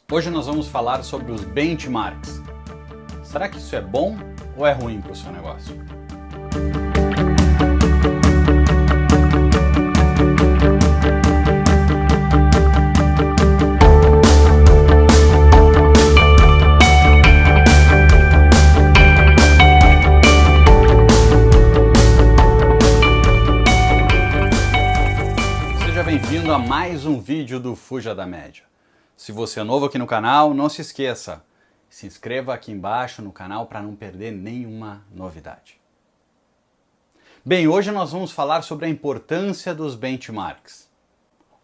Hoje nós vamos falar sobre os benchmarks. Será que isso é bom ou é ruim para o seu negócio? Seja bem-vindo a mais um vídeo do Fuja da Média. Se você é novo aqui no canal, não se esqueça, se inscreva aqui embaixo no canal para não perder nenhuma novidade. Bem, hoje nós vamos falar sobre a importância dos benchmarks.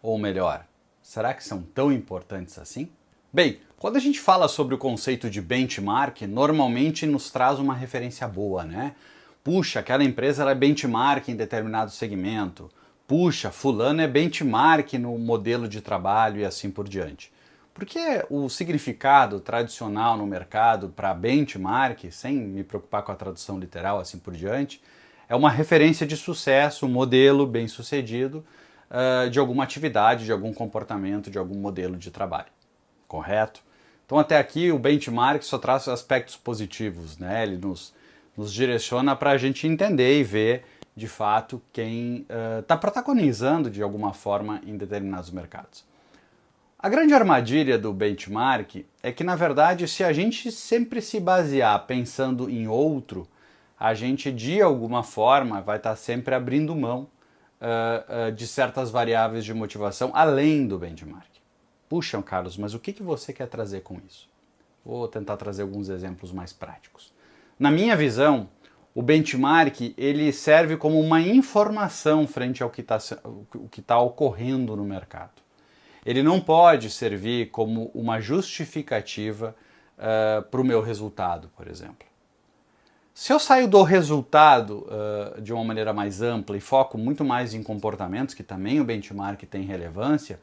Ou melhor, será que são tão importantes assim? Bem, quando a gente fala sobre o conceito de benchmark, normalmente nos traz uma referência boa, né? Puxa, aquela empresa ela é benchmark em determinado segmento. Puxa, fulano é benchmark no modelo de trabalho e assim por diante. Porque o significado tradicional no mercado para benchmark, sem me preocupar com a tradução literal assim por diante, é uma referência de sucesso, um modelo bem sucedido de alguma atividade, de algum comportamento, de algum modelo de trabalho. Correto? Então até aqui o benchmark só traz aspectos positivos, né? Ele nos direciona para a gente entender e ver de fato quem está protagonizando de alguma forma em determinados mercados. A grande armadilha do benchmark é que, na verdade, se a gente sempre se basear pensando em outro, a gente, de alguma forma, vai estar sempre abrindo mão de certas variáveis de motivação além do benchmark. Puxa, Carlos, mas o que você quer trazer com isso? Vou tentar trazer alguns exemplos mais práticos. Na minha visão, o benchmark ele serve como uma informação frente ao que está ocorrendo no mercado. Ele não pode servir como uma justificativa para o meu resultado, por exemplo. Se eu saio do resultado de uma maneira mais ampla e foco muito mais em comportamentos, que também o benchmark tem relevância,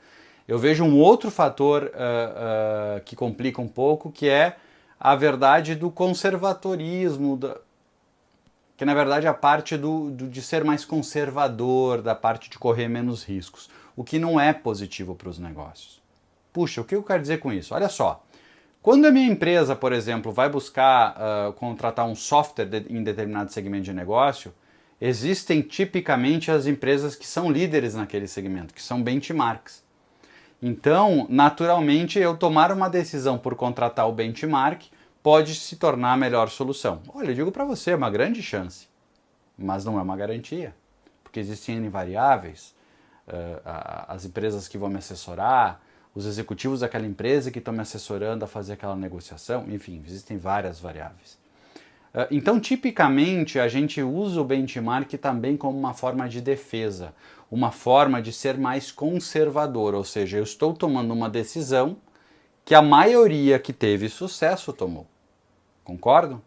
eu vejo um outro fator que complica um pouco, que é a verdade do conservadorismo, que na verdade é a parte de ser mais conservador, da parte de correr menos riscos, o que não é positivo para os negócios. Puxa, o que eu quero dizer com isso? Olha só, quando a minha empresa, por exemplo, vai buscar contratar um software em determinado segmento de negócio, existem tipicamente as empresas que são líderes naquele segmento, que são benchmarks. Então, naturalmente, eu tomar uma decisão por contratar o benchmark pode se tornar a melhor solução. Olha, eu digo para você, é uma grande chance, mas não é uma garantia, porque existem N variáveis, as empresas que vão me assessorar, os executivos daquela empresa que estão me assessorando a fazer aquela negociação, enfim, existem várias variáveis. Então, tipicamente, a gente usa o benchmark também como uma forma de defesa, uma forma de ser mais conservador, ou seja, eu estou tomando uma decisão que a maioria que teve sucesso tomou. Concordam?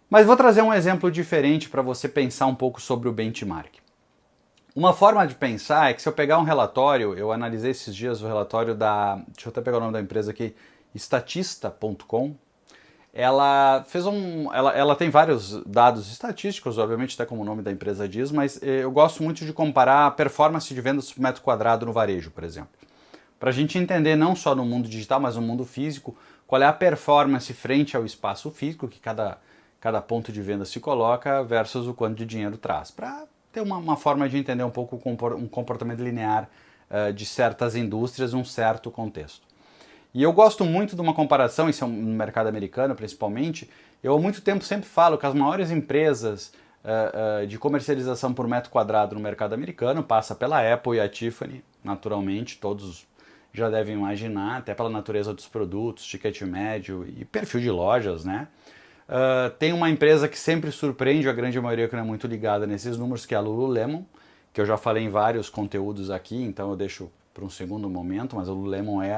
Mas vou trazer um exemplo diferente para você pensar um pouco sobre o benchmark. Uma forma de pensar é que se eu pegar um relatório, eu analisei esses dias o relatório deixa eu até pegar o nome da empresa aqui, Statista.com. Ela tem vários dados estatísticos, obviamente até como o nome da empresa diz, mas eu gosto muito de comparar a performance de vendas por metro quadrado no varejo, por exemplo. Para a gente entender não só no mundo digital, mas no mundo físico, qual é a performance frente ao espaço físico que cada ponto de venda se coloca versus o quanto de dinheiro traz, para ter uma forma de entender um pouco um comportamento linear de certas indústrias, um certo contexto. E eu gosto muito de uma comparação, isso é no mercado americano principalmente, eu há muito tempo sempre falo que as maiores empresas de comercialização por metro quadrado no mercado americano passa pela Apple e a Tiffany, naturalmente, todos já devem imaginar, até pela natureza dos produtos, ticket médio e perfil de lojas, né? Tem uma empresa que sempre surpreende a grande maioria que não é muito ligada nesses números, que é a Lululemon, que eu já falei em vários conteúdos aqui, então eu deixo para um segundo momento, mas a Lululemon é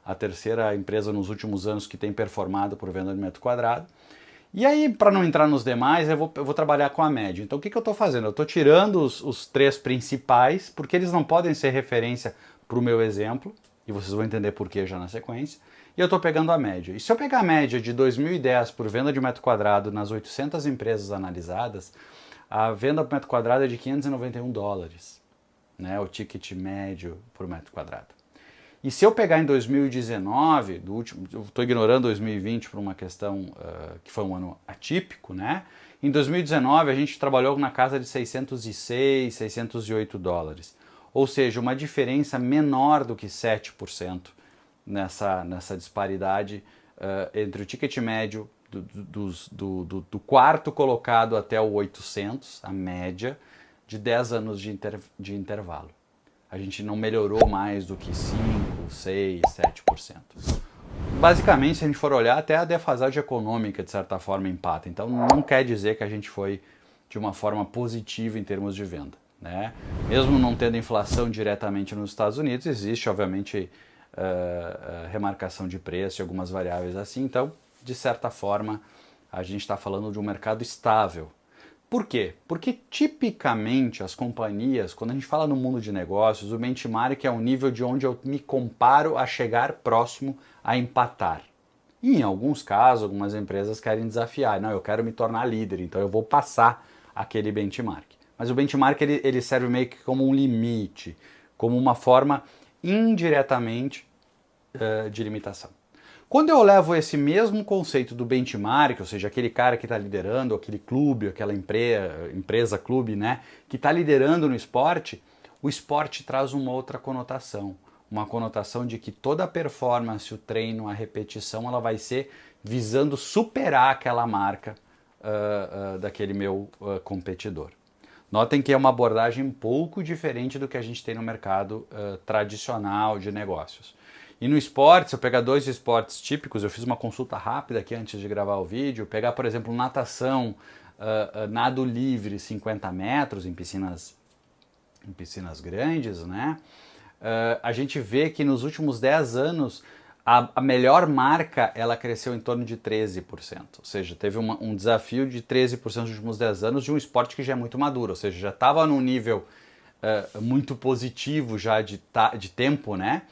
a terceira empresa nos últimos anos que tem performado por venda de metro quadrado. E aí, para não entrar nos demais, eu vou trabalhar com a média. Então o que eu estou fazendo? Eu estou tirando os três principais, porque eles não podem ser referência para o meu exemplo, e vocês vão entender por que já na sequência, e eu estou pegando a média. E se eu pegar a média de 2010 por venda de metro quadrado nas 800 empresas analisadas, a venda por metro quadrado é de $591, né, o ticket médio por metro quadrado. E se eu pegar em 2019, eu estou ignorando 2020 por uma questão que foi um ano atípico, né? Em 2019 a gente trabalhou na casa de 606, 608 dólares. Ou seja, uma diferença menor do que 7% nessa disparidade entre o ticket médio do quarto colocado até o 800, a média, de 10 anos de intervalo. A gente não melhorou mais do que 5, 6, 7%. Basicamente, se a gente for olhar, até a defasagem econômica, de certa forma, empata. Então, não quer dizer que a gente foi de uma forma positiva em termos de venda, né? Mesmo não tendo inflação diretamente nos Estados Unidos, existe, obviamente, remarcação de preço e algumas variáveis assim. Então, de certa forma, a gente está falando de um mercado estável. Por quê? Porque tipicamente as companhias, quando a gente fala no mundo de negócios, o benchmark é um nível de onde eu me comparo a chegar próximo a empatar. E em alguns casos, algumas empresas querem desafiar. Não, eu quero me tornar líder, então eu vou passar aquele benchmark. Mas o benchmark ele serve meio que como um limite, como uma forma indiretamente de limitação. Quando eu levo esse mesmo conceito do benchmark, ou seja, aquele cara que está liderando, aquele clube, aquela empresa clube, né, que está liderando no esporte, o esporte traz uma outra conotação. Uma conotação de que toda a performance, o treino, a repetição, ela vai ser visando superar aquela marca daquele meu competidor. Notem que é uma abordagem um pouco diferente do que a gente tem no mercado tradicional de negócios. E no esporte, se eu pegar dois esportes típicos, eu fiz uma consulta rápida aqui antes de gravar o vídeo, pegar, por exemplo, natação, nado livre 50 metros em piscinas grandes, né? A gente vê que nos últimos 10 anos a melhor marca ela cresceu em torno de 13%. Ou seja, teve um desafio de 13% nos últimos 10 anos de um esporte que já é muito maduro, ou seja, já estava num nível muito positivo já de tempo, né?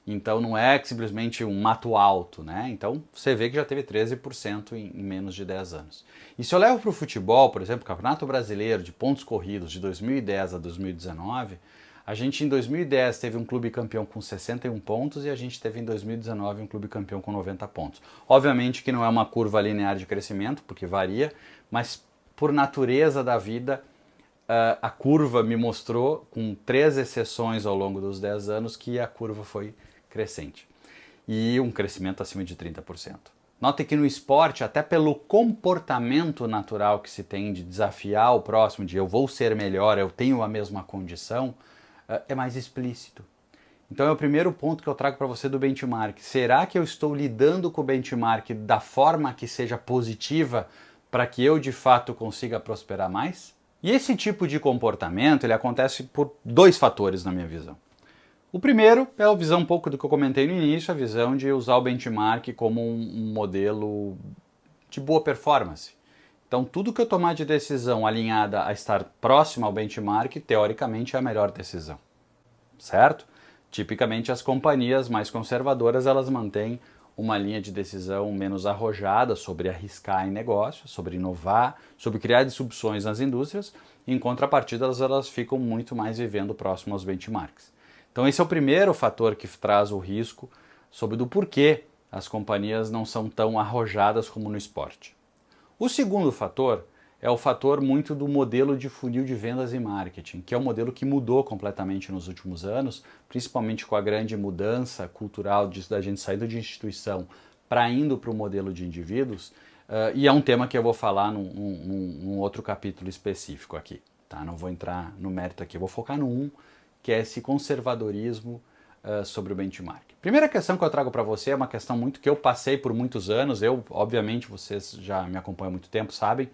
Então não é simplesmente um mato alto, né? Então você vê que já teve 13% em menos de 10 anos. E se eu levo para o futebol, por exemplo, o Campeonato Brasileiro de pontos corridos de 2010 a 2019, a gente em 2010 teve um clube campeão com 61 pontos e a gente teve em 2019 um clube campeão com 90 pontos. Obviamente que não é uma curva linear de crescimento, porque varia, mas por natureza da vida, a curva me mostrou, com 3 exceções ao longo dos 10 anos, que a curva foi crescente. E um crescimento acima de 30%. Note que no esporte, até pelo comportamento natural que se tem de desafiar o próximo, de eu vou ser melhor, eu tenho a mesma condição, é mais explícito. Então é o primeiro ponto que eu trago para você do benchmark. Será que eu estou lidando com o benchmark da forma que seja positiva para que eu de fato consiga prosperar mais? E esse tipo de comportamento ele acontece por 2 fatores na minha visão. O primeiro é a visão um pouco do que eu comentei no início, a visão de usar o benchmark como um modelo de boa performance. Então tudo que eu tomar de decisão alinhada a estar próximo ao benchmark, teoricamente é a melhor decisão, certo? Tipicamente as companhias mais conservadoras elas mantêm uma linha de decisão menos arrojada sobre arriscar em negócios, sobre inovar, sobre criar disrupções nas indústrias, e em contrapartida elas ficam muito mais vivendo próximo aos benchmarks. Então esse é o primeiro fator que traz o risco sobre do porquê as companhias não são tão arrojadas como no esporte. O segundo fator é o fator muito do modelo de funil de vendas e marketing, que é um modelo que mudou completamente nos últimos anos, principalmente com a grande mudança cultural da gente saindo de instituição para indo para o modelo de indivíduos, e é um tema que eu vou falar num outro capítulo específico aqui. Tá? Não vou entrar no mérito aqui, eu vou focar no 1, que é esse conservadorismo sobre o benchmark. Primeira questão que eu trago para você é uma questão muito que eu passei por muitos anos, obviamente, vocês já me acompanham há muito tempo, sabem,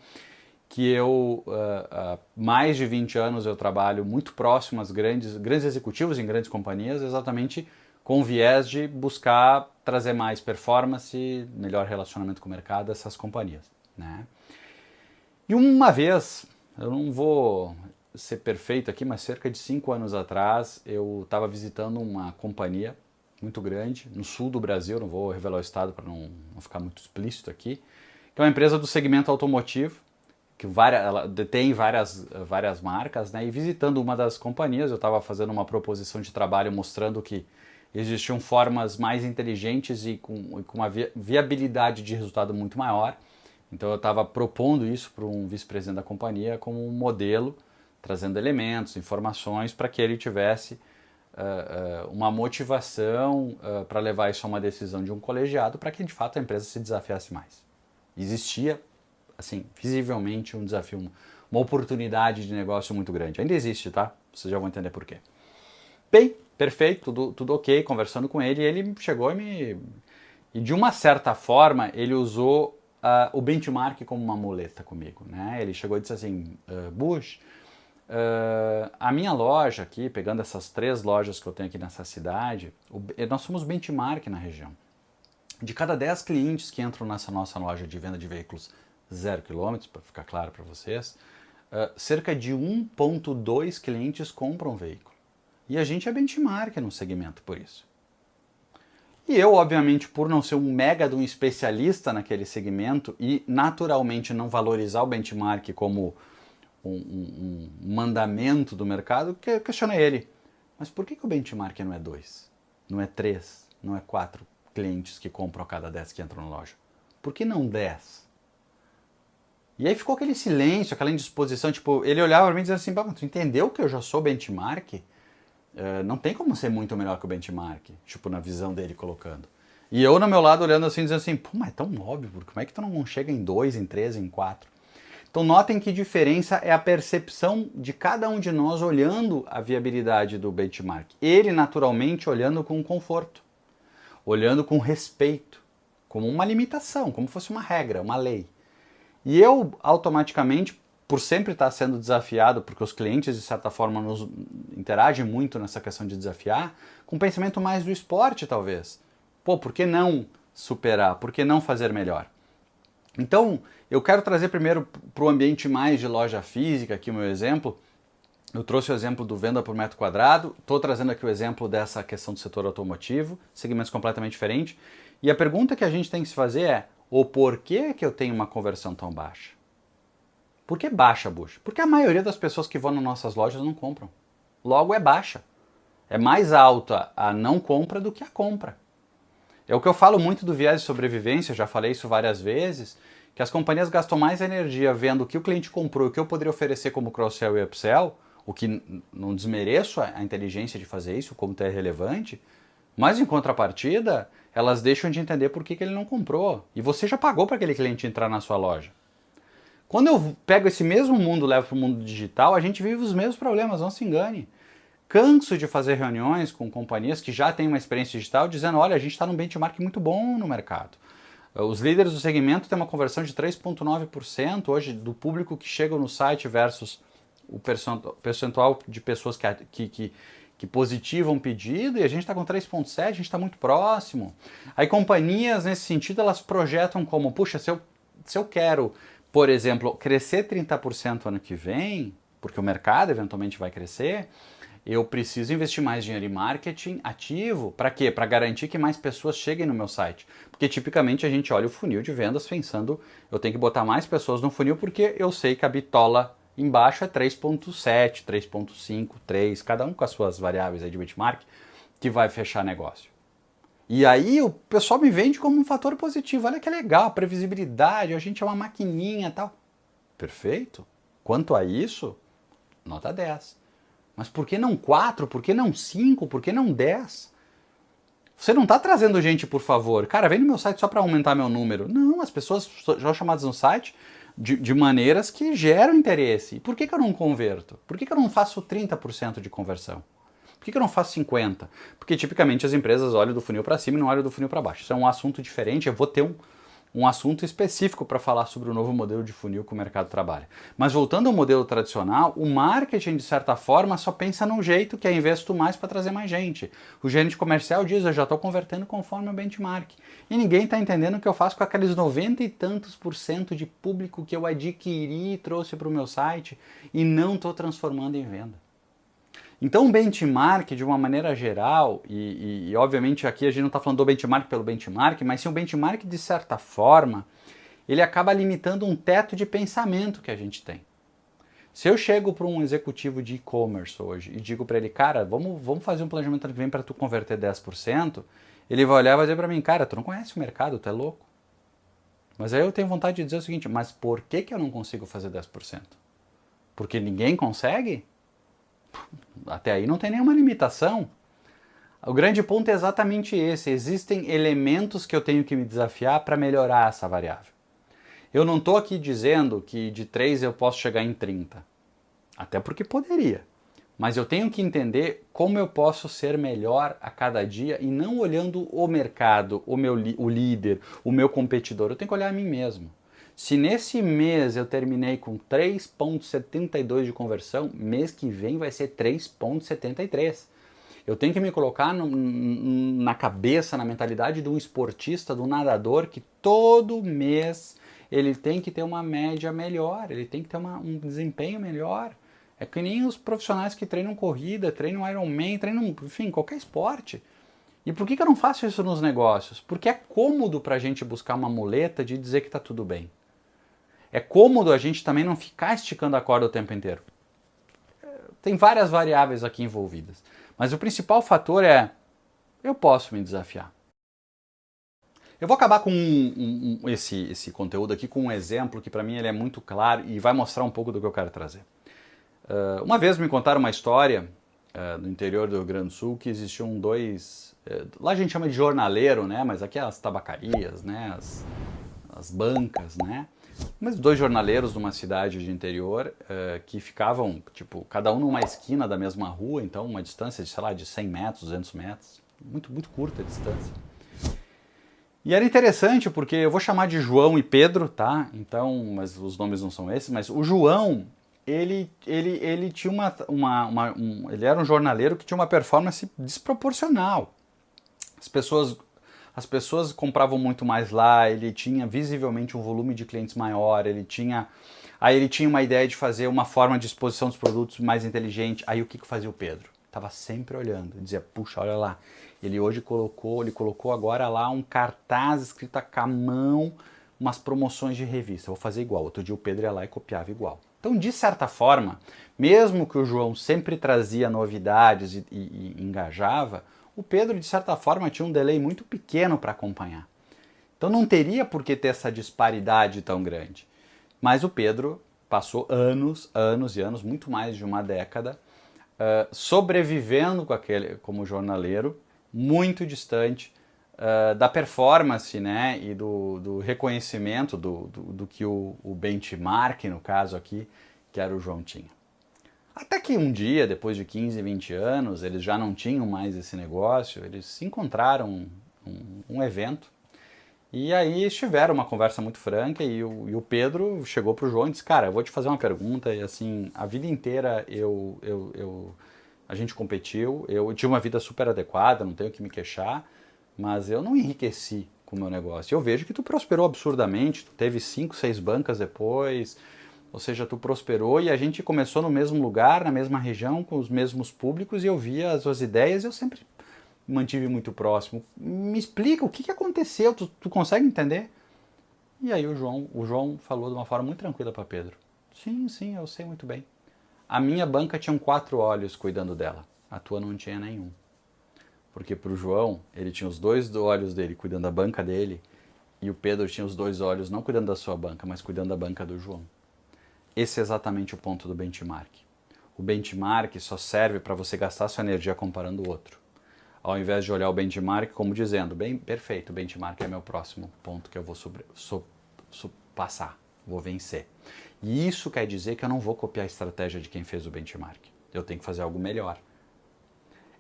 que eu, há mais de 20 anos, eu trabalho muito próximo aos grandes executivos em grandes companhias, exatamente com o viés de buscar trazer mais performance, melhor relacionamento com o mercado dessas companhias, né? E uma vez, eu não vou ser perfeito aqui, mas cerca de 5 anos atrás, eu estava visitando uma companhia muito grande, no sul do Brasil, não vou revelar o estado para não ficar muito explícito aqui, que é uma empresa do segmento automotivo, que ela detém várias marcas, né? E visitando uma das companhias, eu estava fazendo uma proposição de trabalho mostrando que existiam formas mais inteligentes e com uma viabilidade de resultado muito maior. Então eu estava propondo isso para um vice-presidente da companhia como um modelo, trazendo elementos, informações para que ele tivesse uma motivação para levar isso a uma decisão de um colegiado para que de fato a empresa se desafiasse mais. Existia, assim, visivelmente um desafio, uma oportunidade de negócio muito grande. Ainda existe, tá? Vocês já vão entender por quê. Bem, perfeito, tudo ok, conversando com ele, ele chegou e de uma certa forma, ele usou o benchmark como uma muleta comigo, né? Ele chegou e disse assim, Bush, a minha loja aqui, pegando essas 3 lojas que eu tenho aqui nessa cidade, nós somos benchmark na região. De cada 10 clientes que entram nessa nossa loja de venda de veículos 0 km, para ficar claro para vocês, cerca de 1,2 clientes compram veículo. E a gente é benchmark no segmento por isso. E eu, obviamente, por não ser um mega de um especialista naquele segmento e naturalmente não valorizar o benchmark como um mandamento do mercado, que eu questionei ele. Mas por que o benchmark não é 2? Não é 3? Não é 4 clientes que compram a cada 10 que entram na loja? Por que não 10? E aí ficou aquele silêncio, aquela indisposição, tipo, ele olhava para mim e dizia assim, tu entendeu que eu já sou benchmark? Não tem como ser muito melhor que o benchmark, tipo, na visão dele colocando. E eu, no meu lado, olhando assim, dizendo assim, pô, mas é tão óbvio, como é que tu não chega em 2, em 3, em 4? Então notem que diferença é a percepção de cada um de nós olhando a viabilidade do benchmark. Ele, naturalmente, olhando com conforto, olhando com respeito, como uma limitação, como fosse uma regra, uma lei. E eu, automaticamente, por sempre estar sendo desafiado, porque os clientes, de certa forma, nos interagem muito nessa questão de desafiar, com um pensamento mais do esporte, talvez. Pô, por que não superar? Por que não fazer melhor? Então, eu quero trazer primeiro para o ambiente mais de loja física, aqui o meu exemplo. Eu trouxe o exemplo do venda por metro quadrado, estou trazendo aqui o exemplo dessa questão do setor automotivo, segmentos completamente diferentes. E a pergunta que a gente tem que se fazer é, o porquê que eu tenho uma conversão tão baixa? Por que baixa, Bush? Porque a maioria das pessoas que vão nas nossas lojas não compram. Logo é baixa. É mais alta a não compra do que a compra. É o que eu falo muito do viés de sobrevivência, já falei isso várias vezes, que as companhias gastam mais energia vendo o que o cliente comprou e o que eu poderia oferecer como cross-sell e upsell, o que não desmereço a inteligência de fazer isso, como é relevante, mas em contrapartida, elas deixam de entender por que ele não comprou. E você já pagou para aquele cliente entrar na sua loja. Quando eu pego esse mesmo mundo e levo para o mundo digital, a gente vive os mesmos problemas, não se engane. Canso de fazer reuniões com companhias que já têm uma experiência digital dizendo, olha, a gente está num benchmark muito bom no mercado. Os líderes do segmento têm uma conversão de 3,9% hoje do público que chega no site versus o percentual de pessoas que positivam o pedido, e a gente está com 3,7%, a gente está muito próximo. Aí companhias, nesse sentido, elas projetam como, puxa, se eu quero, por exemplo, crescer 30% ano que vem, porque o mercado eventualmente vai crescer, eu preciso investir mais dinheiro em marketing ativo. Para quê? Para garantir que mais pessoas cheguem no meu site. Porque tipicamente a gente olha o funil de vendas pensando, eu tenho que botar mais pessoas no funil porque eu sei que a bitola embaixo é 3,7, 3,5, 3, cada um com as suas variáveis aí de benchmark, que vai fechar negócio. E aí o pessoal me vende como um fator positivo. Olha que legal, previsibilidade, a gente é uma maquininha e tal. Perfeito. Quanto a isso, nota 10. Mas por que não 4? Por que não 5? Por que não 10? Você não está trazendo gente, por favor. Cara, vem no meu site só para aumentar meu número. Não, as pessoas são chamadas no site de maneiras que geram interesse. E por que eu não converto? Por que eu não faço 30% de conversão? Por que eu não faço 50%? Porque tipicamente as empresas olham do funil para cima e não olham do funil para baixo. Isso é um assunto diferente. Eu vou ter um assunto específico para falar sobre o novo modelo de funil que o mercado trabalha. Mas voltando ao modelo tradicional, o marketing, de certa forma, só pensa num jeito que é investo mais para trazer mais gente. O gerente comercial diz, eu já estou convertendo conforme o benchmark. E ninguém está entendendo o que eu faço com aqueles 90 e tantos % de público que eu adquiri e trouxe para o meu site e não estou transformando em venda. Então o benchmark, de uma maneira geral, e obviamente aqui a gente não está falando do benchmark pelo benchmark, mas sim o benchmark, de certa forma, ele acaba limitando um teto de pensamento que a gente tem. Se eu chego para um executivo de e-commerce hoje e digo para ele, cara, vamos fazer um planejamento ano que vem para tu converter 10%, ele vai olhar e vai dizer para mim, cara, tu não conhece o mercado, tu é louco. Mas aí eu tenho vontade de dizer o seguinte, mas por que eu não consigo fazer 10%? Porque ninguém consegue? Até aí não tem nenhuma limitação. O grande ponto é exatamente esse, existem elementos que eu tenho que me desafiar para melhorar essa variável. Eu não estou aqui dizendo que de 3 eu posso chegar em 30. Até porque poderia. Mas eu tenho que entender como eu posso ser melhor a cada dia e não olhando o mercado, o líder, o meu competidor. Eu tenho que olhar a mim mesmo. Se nesse mês eu terminei com 3,72 de conversão, mês que vem vai ser 3,73. Eu tenho que me colocar na cabeça, na mentalidade de um esportista, de um nadador que todo mês ele tem que ter uma média melhor, ele tem que ter um desempenho melhor. É que nem os profissionais que treinam corrida, treinam Ironman, treinam, enfim, qualquer esporte. E por que eu não faço isso nos negócios? Porque é cômodo para a gente buscar uma muleta de dizer que está tudo bem. É cômodo a gente também não ficar esticando a corda o tempo inteiro. Tem várias variáveis aqui envolvidas. Mas o principal fator é, eu posso me desafiar. Eu vou acabar com esse conteúdo aqui com um exemplo que para mim ele é muito claro e vai mostrar um pouco do que eu quero trazer. Uma vez me contaram uma história no interior do Rio Grande do Sul que existiam dois, lá a gente chama de jornaleiro, né? Mas aqui é as tabacarias, né? As bancas, né? Mas dois jornaleiros numa cidade de interior que ficavam, tipo, cada um numa esquina da mesma rua, então uma distância de, sei lá, de 100 metros, 200 metros, muito curta a distância. E era interessante porque eu vou chamar de João e Pedro, tá? Então, mas os nomes não são esses, mas o João, ele tinha ele era um jornaleiro que tinha uma performance desproporcional. As pessoas compravam muito mais lá, ele tinha visivelmente um volume de clientes maior, ele tinha uma ideia de fazer uma forma de exposição dos produtos mais inteligente. Aí o que fazia o Pedro? Estava sempre olhando, dizia, puxa, olha lá, ele colocou agora lá um cartaz escrito com a mão, umas promoções de revista, vou fazer igual. Outro dia o Pedro ia lá e copiava igual. Então, de certa forma, mesmo que o João sempre trazia novidades e engajava, o Pedro, de certa forma, tinha um delay muito pequeno para acompanhar. Então não teria por que ter essa disparidade tão grande. Mas o Pedro passou anos e anos, muito mais de uma década, sobrevivendo como jornaleiro, muito distante da performance, né, e do reconhecimento do que o benchmark, no caso aqui, que era o João tinha. Até que um dia, depois de 15, 20 anos, eles já não tinham mais esse negócio, eles se encontraram um evento, e aí eles tiveram uma conversa muito franca, e o Pedro chegou pro João e disse, cara, eu vou te fazer uma pergunta, e assim, a vida inteira a gente competiu, eu tinha uma vida super adequada, não tenho que me queixar, mas eu não enriqueci com o meu negócio. Eu vejo que tu prosperou absurdamente, tu teve 5, 6 bancas depois, ou seja, tu prosperou e a gente começou no mesmo lugar, na mesma região, com os mesmos públicos e eu via as suas ideias e eu sempre me mantive muito próximo. Me explica o que aconteceu, tu consegue entender? E aí o João falou de uma forma muito tranquila para Pedro. Sim, eu sei muito bem. A minha banca tinha 4 olhos cuidando dela, a tua não tinha nenhum. Porque para o João, ele tinha os 2 olhos dele cuidando da banca dele e o Pedro tinha os 2 olhos não cuidando da sua banca, mas cuidando da banca do João. Esse é exatamente o ponto do benchmark. O benchmark só serve para você gastar sua energia comparando o outro. Ao invés de olhar o benchmark como dizendo, bem, perfeito, o benchmark é meu próximo ponto que eu vou passar, vou vencer. E isso quer dizer que eu não vou copiar a estratégia de quem fez o benchmark. Eu tenho que fazer algo melhor.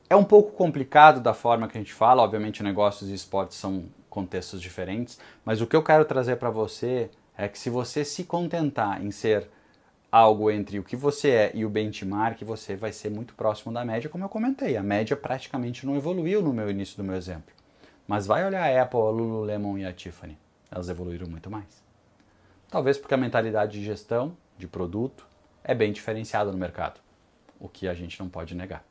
É um pouco complicado da forma que a gente fala, obviamente negócios e esportes são contextos diferentes, mas o que eu quero trazer para você é que se você se contentar em ser algo entre o que você é e o benchmark, você vai ser muito próximo da média, como eu comentei. A média praticamente não evoluiu no meu início do meu exemplo. Mas vai olhar a Apple, a Lululemon e a Tiffany. Elas evoluíram muito mais. Talvez porque a mentalidade de gestão, de produto, é bem diferenciada no mercado. O que a gente não pode negar.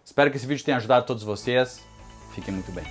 Espero que esse vídeo tenha ajudado todos vocês. Fiquem muito bem.